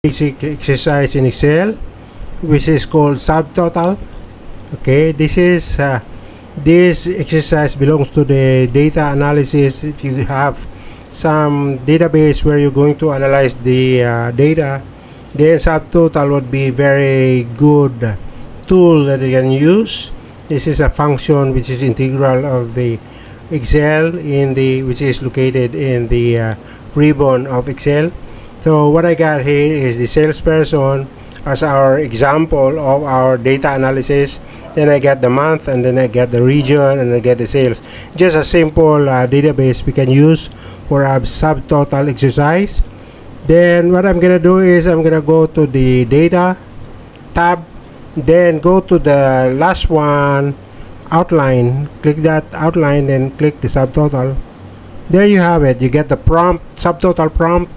basic exercise in Excel, which is called subtotal. Okay, this exercise belongs to the data analysis. If you have some database where you're going to analyze the data, then subtotal would be very good tool that you can use. This is a function which is integral of the Excel which is located in the ribbon of Excel. So what I got here is the salesperson as our example of our data analysis. Then I get the month, and then I get the region, and I get the sales. Just a simple database we can use for a subtotal exercise. Then what I'm gonna do is I'm gonna go to the data tab, then go to the last one, outline. Click that outline, then click the subtotal. There you have it. You get the prompt, subtotal prompt,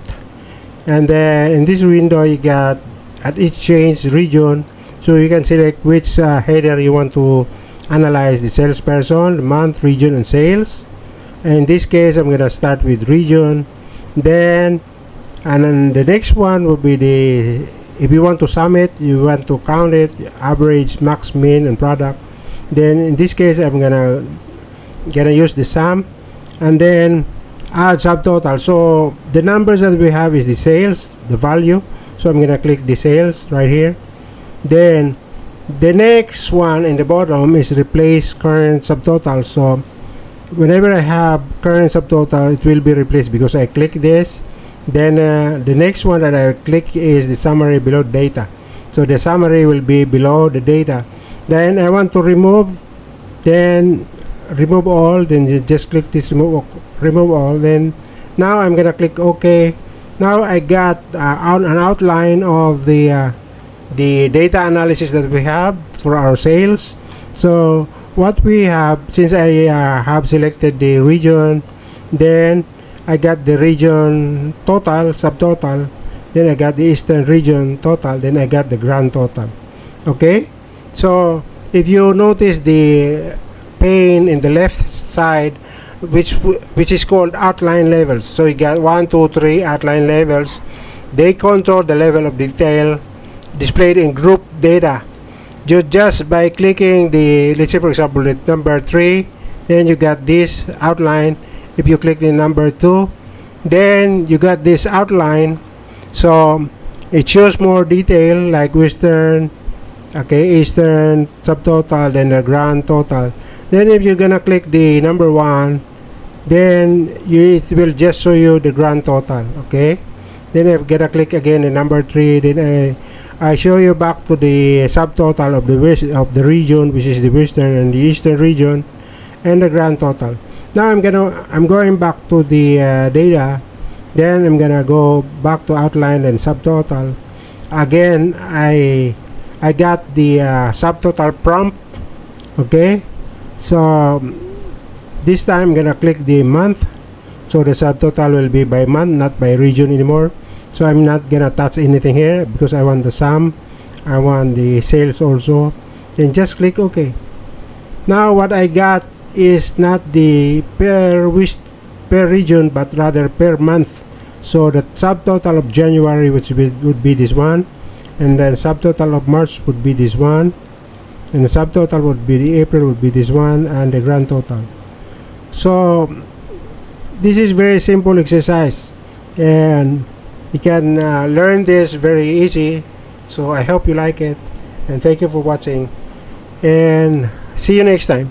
and then in this window you got at each change region, so you can select which header you want to analyze: the salesperson, the month, region, and sales. In this case I'm gonna start with region. Then the next one will be if you want to sum it, you want to count it, average, max, mean, and product. Then in this case I'm gonna use the sum, and then add subtotal. So the numbers that we have is the sales, the value. So I'm gonna click the sales right here. Then the next one in the bottom is replace current subtotal. So whenever I have current subtotal, it will be replaced because I click this. Then the next one that I click is the summary below data. So the summary will be below the data. Then I want to remove, then remove all. Then you just click this remove all. Then now I'm gonna click OK. Now I got an outline of the data analysis that we have for our sales. So what we have, since I have selected the region, then I got the region total, subtotal, then I got the eastern region total, then I got the grand total. Okay, so if you notice the pane in the left side, which is called outline levels. So you got 1, 2, 3 outline levels. They control the level of detail displayed in group data. Just by clicking let's say for example the number 3, then you got this outline. If you click the number 2, then you got this outline. So it shows more detail like western, okay, eastern, subtotal, then the grand total. Then if you're gonna click the number 1, then it will just show you the grand total. Okay, then I'm gonna click again the number 3, then I show you back to the subtotal of the region, which is the western and the eastern region, and the grand total. Now I'm going back to the data. Then I'm gonna go back to outline and subtotal. Again, I got the subtotal prompt. Okay, so this time I'm gonna click the month, so the subtotal will be by month, not by region anymore. So I'm not gonna touch anything here because I want the sum, I want the sales also. Then just click OK. Now what I got is not the per region, but rather per month. So the subtotal of January would be this one, and then subtotal of March would be this one, and the subtotal would be the April would be this one, and the grand total. So this is very simple exercise, and you can learn this very easy. So I hope you like it, and thank you for watching, and see you next time.